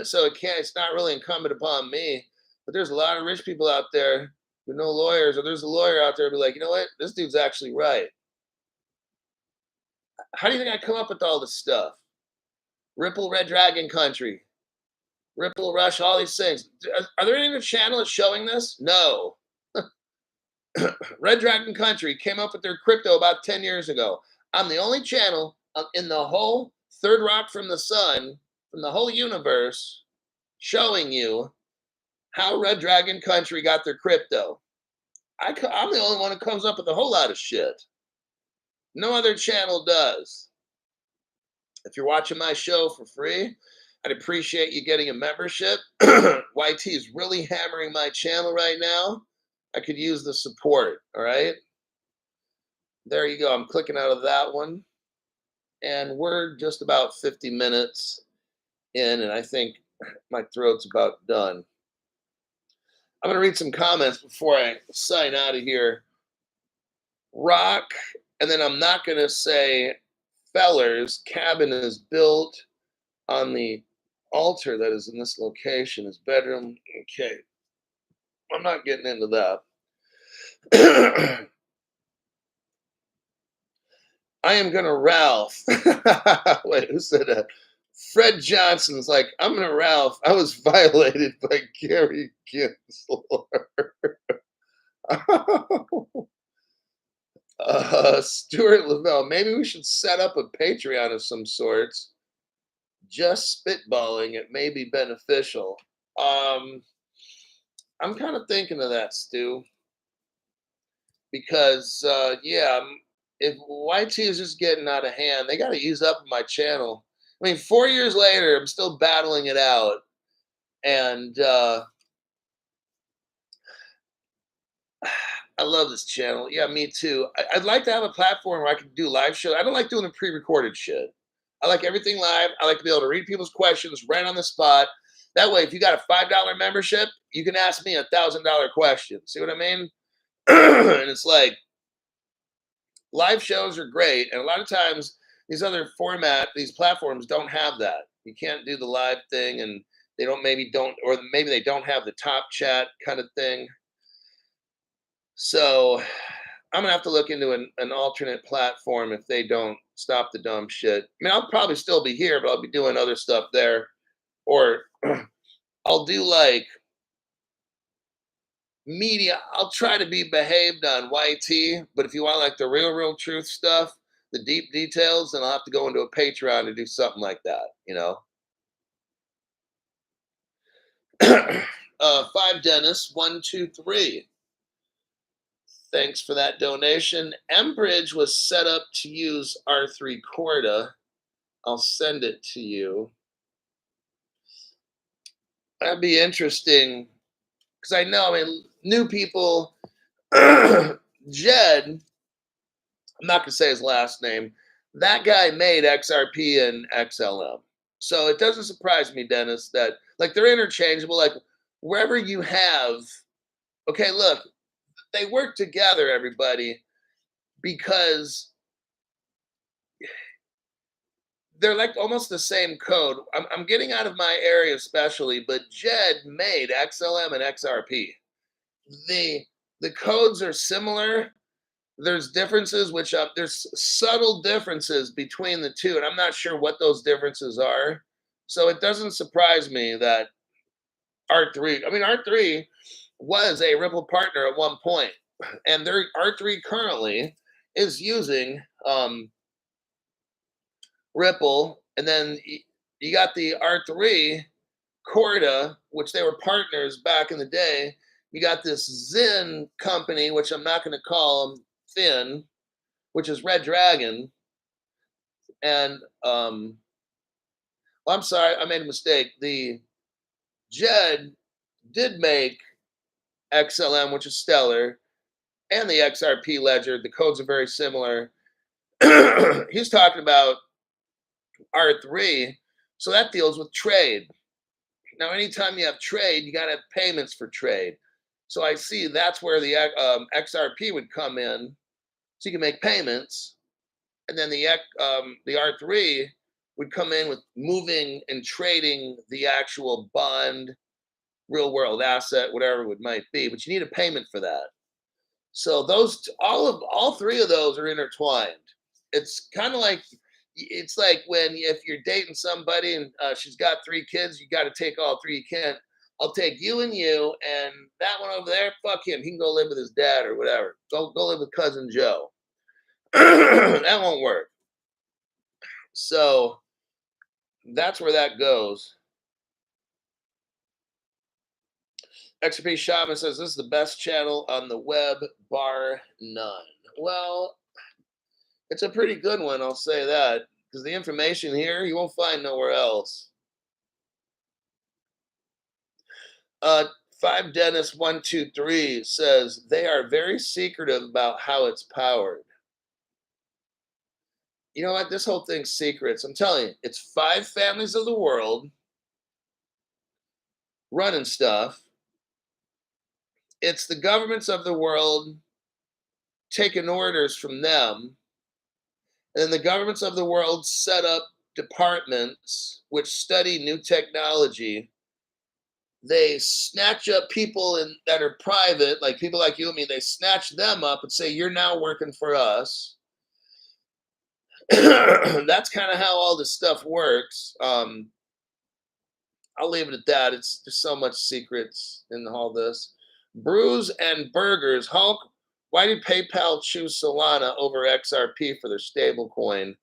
So it's not really incumbent upon me. But there's a lot of rich people out there with no lawyers, or there's a lawyer out there who be like, you know what? This dude's actually right. How do you think I come up with all this stuff? Ripple Red Dragon Country. Ripple Rush, all these things. Are there any other channel that's showing this? No. Red Dragon Country came up with their crypto about 10 years ago. I'm the only channel in the whole third rock from the sun, from the whole universe, showing you How Red Dragon Country got their crypto. I'm the only one who comes up with a whole lot of shit. No other channel does. If you're watching my show for free, I'd appreciate you getting a membership. YT is really hammering my channel right now. I could use the support. All right. There you go. I'm clicking out of that one. And we're just about 50 minutes in, and I think my throat's about done. I'm going to read some comments before I sign out of here. Rock, and then I'm not going to say Feller's cabin is built on the altar that is in this location. His bedroom. Okay. I'm not getting into that. I am going to Ralph. Wait, who said that? Fred Johnson's like, I'm going to Ralph. I was violated by Gary Gensler. Stuart Lavelle, maybe we should set up a Patreon of some sorts. Just spitballing, it may be beneficial. I'm kind of thinking of that, Stu, because if YT is just getting out of hand, they got to use up my channel. I mean, 4 years later, I'm still battling it out, and I love this channel. Yeah, me too. I'd like to have a platform where I can do live shows. I don't like doing the pre-recorded shit. I like everything live. I like to be able to read people's questions right on the spot. That way, if you got a $5 membership, you can ask me $1,000 question. See what I mean? And it's like live shows are great, and a lot of times these platforms don't have that. You can't do the live thing, and they maybe they don't have the top chat kind of thing. So I'm gonna have to look into an alternate platform if they don't stop the dumb shit. I mean, I'll probably still be here, but I'll be doing other stuff there, or I'll do like media. I'll try to be behaved on YT, but if you want like the real truth stuff, the deep details, then I'll have to go into a Patreon to do something like that. Five Dennis 123. Thanks for that donation. Mbridge was set up to use R3 Corda. I'll send it to you. That'd be interesting because I know, new people. Jed, I'm not going to say his last name. That guy made XRP and XLM. So it doesn't surprise me, Dennis, that like they're interchangeable. Like wherever you have, okay, look, they work together, everybody, because they're like almost the same code. I'm getting out of my area especially, but Jed made XLM and XRP. The codes are similar. There's differences, which there's subtle differences between the two, and I'm not sure what those differences are. So it doesn't surprise me that R3 was a Ripple partner at one point, and their R3 currently is using Ripple, and then you got the R3 Corda, which they were partners back in the day. You got this Zen company, which I'm not going to call them Thin, which is Red Dragon. And I'm sorry, I made a mistake. The Jed did make XLM, which is Stellar, and the XRP ledger. The codes are very similar. He's talking about R3, so that deals with trade. Now, anytime you have trade, you got to have payments for trade. So I see that's where the XRP would come in, so you can make payments, and then the R3 would come in with moving and trading the actual bond, real world asset, whatever it might be. But you need a payment for that. So all three of those are intertwined. It's kind of like if you're dating somebody and she's got 3 kids, you got to take all 3 you can. I'll take you and you, and that one over there, fuck him. He can go live with his dad or whatever. Go live with cousin Joe. That won't work. So that's where that goes. XP Shaman says this is the best channel on the web, bar none. Well, it's a pretty good one, I'll say that, because the information here you won't find nowhere else. Uh, Five Dennis 123 says they are very secretive about how it's powered. You know what? This whole thing's secrets. I'm telling you, it's five families of the world running stuff. It's the governments of the world taking orders from them. And then the governments of the world set up departments which study new technology. They snatch up people that are private, like people like you and me. They snatch them up and say, "You're now working for us." That's kind of how all this stuff works. I'll leave it at that. It's just so much secrets in all this. Brews and burgers. Hulk, why did PayPal choose Solana over XRP for their stable coin?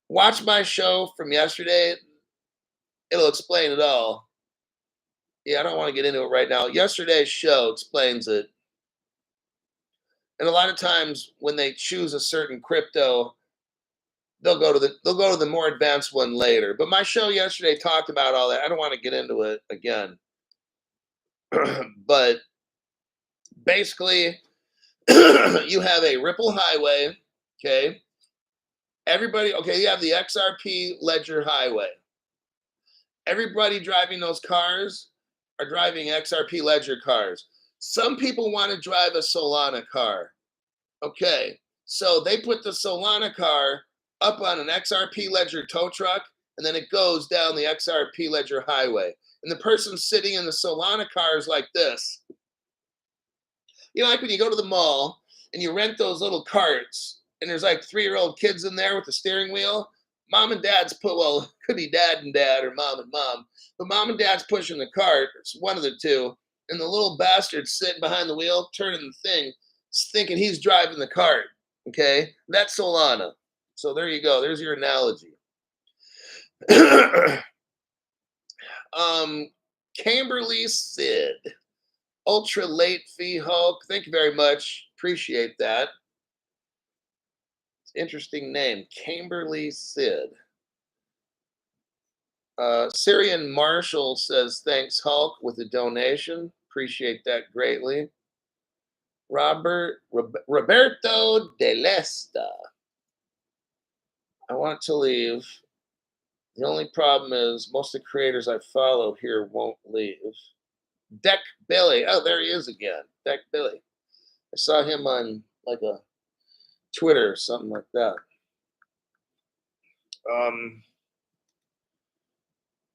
Watch my show from yesterday. It'll explain it all. Yeah, I don't want to get into it right now. Yesterday's show explains it. And a lot of times when they choose a certain crypto, they'll go to the more advanced one later. But my show yesterday talked about all that. I don't want to get into it again. But basically, you have a Ripple Highway, okay? Everybody, okay, you have the XRP Ledger Highway. Everybody driving those cars are driving XRP Ledger cars. Some people want to drive a Solana car. Okay, so they put the Solana car up on an XRP Ledger tow truck, and then it goes down the XRP Ledger Highway. And the person sitting in the Solana car is like this. You know, like when you go to the mall and you rent those little carts, and there's like 3-year-old kids in there with the steering wheel. Mom and dad's well, it could be dad and dad or mom and mom, but mom and dad's pushing the cart. It's one of the two, and the little bastard's sitting behind the wheel, turning the thing, thinking he's driving the cart. Okay, that's Solana. So there you go. There's your analogy. Camberly Sid. Ultra late fee Hulk. Thank you very much. Appreciate that. Interesting name. Camberly Sid. Syrian Marshall says, thanks, Hulk, with a donation. Appreciate that greatly. Roberto de Lesta. I want to leave. The only problem is most of the creators I follow here won't leave. Deck Billy. Oh, there he is again. Deck Billy. I saw him on like a Twitter or something like that.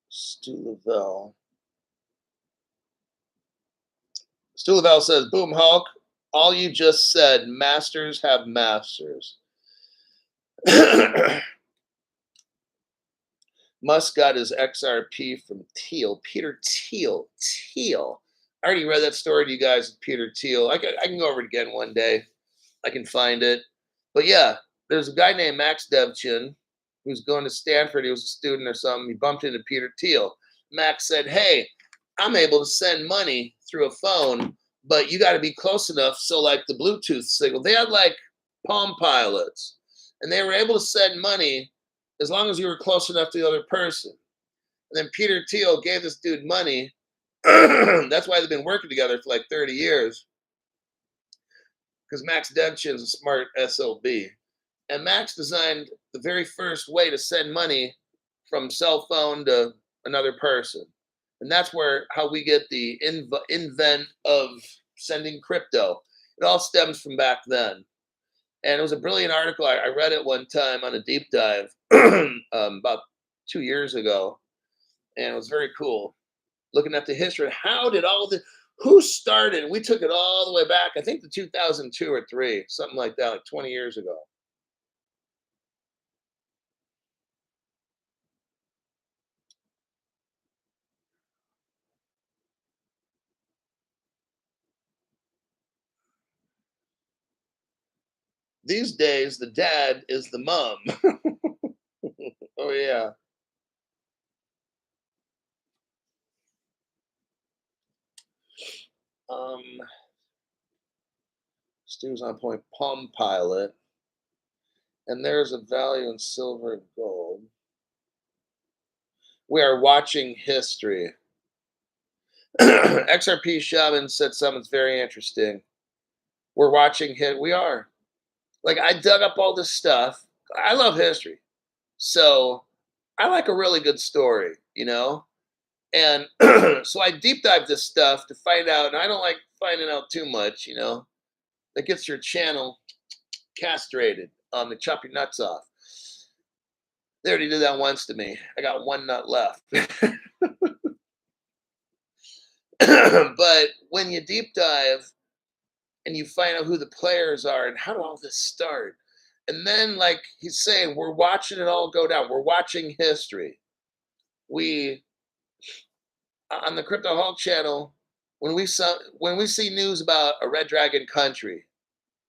Stu Lavelle. Stu Lavelle says, boom, Hulk. All you just said, masters have masters. Musk got his XRP from Thiel. Peter Thiel. Thiel. I already read that story to you guys with Peter Thiel. I can go over it again one day. I can find it. But yeah, there's a guy named Max Devchin who's going to Stanford. He was a student or something. He bumped into Peter Thiel. Max said, hey, I'm able to send money through a phone, but you got to be close enough. So like the Bluetooth signal, they had like Palm Pilots, and they were able to send money as long as you were close enough to the other person. And then Peter Thiel gave this dude money. That's why they've been working together for like 30 years. Because Max Devchin's a smart SOB. And Max designed the very first way to send money from cell phone to another person. And that's how we get the invent of sending crypto. It all stems from back then. And it was a brilliant article. I read it one time on a deep dive about 2 years ago. And it was very cool. Looking at the history. How did who started? We took it all the way back, I think to 2002 or 3, something like that, like 20 years ago. These days, the dad is the mom. Oh, yeah. Um, Stu's on point. Palm Pilot, and there's a value in silver and gold. We are watching history. XRP Shaman said something's very interesting. We're watching hit. We are. Like, I dug up all this stuff. I love history. So I like a really good story, you know? And so I deep dive this stuff to find out, and I don't like finding out too much, you know? That gets your channel castrated. They chop your nuts off. They already did that once to me. I got one nut left. But when you deep dive and you find out who the players are and how did all this start, and then like he's saying, we're watching it all go down. We're watching history. We on the Crypto Hulk channel, when we see news about a Red Dragon country,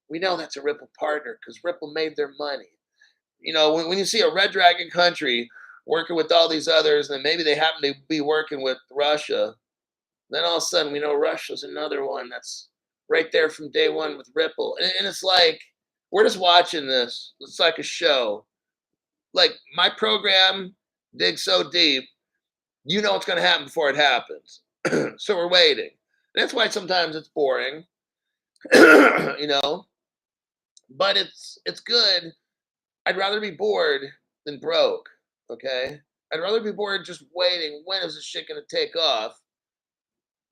we know that's a Ripple partner because Ripple made their money. You know, when you see a Red Dragon country working with all these others, and maybe they happen to be working with Russia, then all of a sudden we know Russia's another one that's right there from day one with Ripple. And it's like, we're just watching this. It's like a show. Like my program digs so deep, you know what's going to happen before it happens. So we're waiting. That's why sometimes it's boring, you know, but it's good. I'd rather be bored than broke. Okay. I'd rather be bored just waiting. When is this shit going to take off?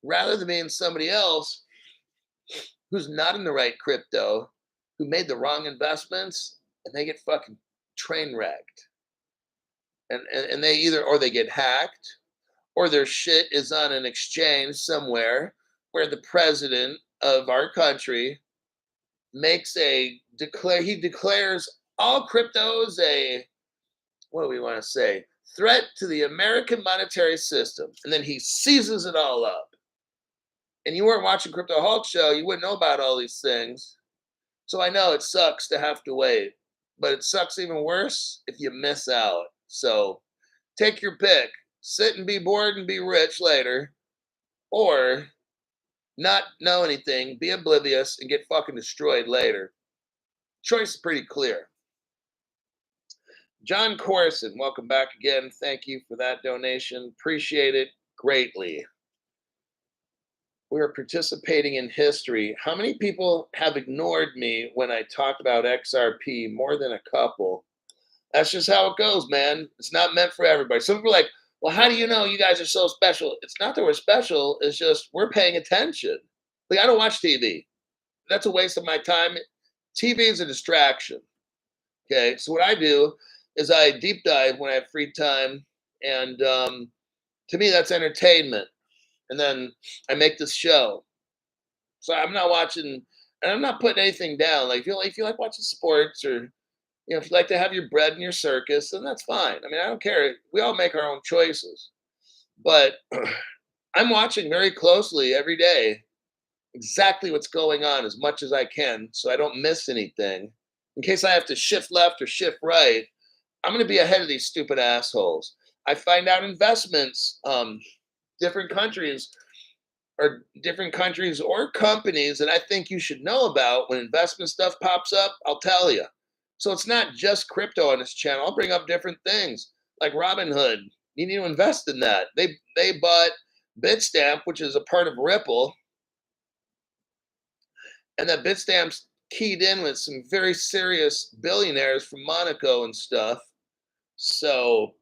Rather than being somebody else who's not in the right crypto, who made the wrong investments, and they get fucking train wrecked. And they either, or they get hacked, or their shit is on an exchange somewhere where the president of our country he declares all cryptos a, what do we want to say, threat to the American monetary system. And then he seizes it all up. And you weren't watching Crypto Hulk show, you wouldn't know about all these things. So I know it sucks to have to wait, but it sucks even worse if you miss out. So take your pick. Sit and be bored and be rich later, or not know anything, be oblivious, and get fucking destroyed later. Choice is pretty clear. John Corson, welcome back again. Thank you for that donation. Appreciate it greatly. We are participating in history. How many people have ignored me when I talked about XRP? More than a couple. That's just how it goes, man. It's not meant for everybody. Some people are like, well, how do you know you guys are so special? It's not that we're special. It's just we're paying attention. Like, I don't watch TV. That's a waste of my time. TV is a distraction. Okay. So what I do is I deep dive when I have free time. And to me, that's entertainment. And then I make this show. So I'm not watching, and I'm not putting anything down. Like if you like watching sports, or if you like to have your bread in your circus, then that's fine. I mean, I don't care. We all make our own choices. But I'm watching very closely every day exactly what's going on as much as I can, so I don't miss anything. In case I have to shift left or shift right, I'm going to be ahead of these stupid assholes. I find out investments, different countries or companies that I think you should know about. When investment stuff pops up, I'll tell you. So it's not just crypto on this channel. I'll bring up different things like Robinhood. You need to invest in that. They bought Bitstamp, which is a part of Ripple, and that Bitstamp's keyed in with some very serious billionaires from Monaco and stuff. So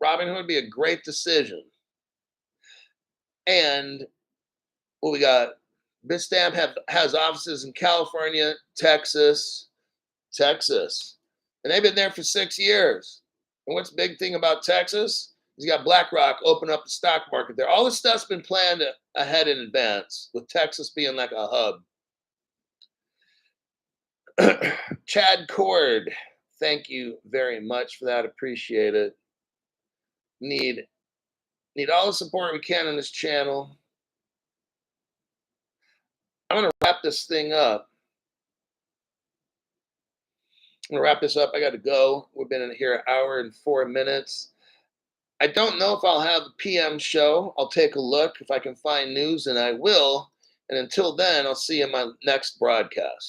Robinhood would be a great decision. And what we got, Bitstamp has offices in California, Texas, and they've been there for 6 years. And what's the big thing about Texas is you got BlackRock open up the stock market there. All this stuff's been planned ahead in advance, with Texas being like a hub. Chad Cord, thank you very much for that. Appreciate it. Need all the support we can on this channel. I'm gonna wrap this thing up. I'm gonna wrap this up. I got to go. We've been in here an hour and 4 minutes. I don't know if I'll have a PM show. I'll take a look if I can find news, and I will. And until then, I'll see you in my next broadcast.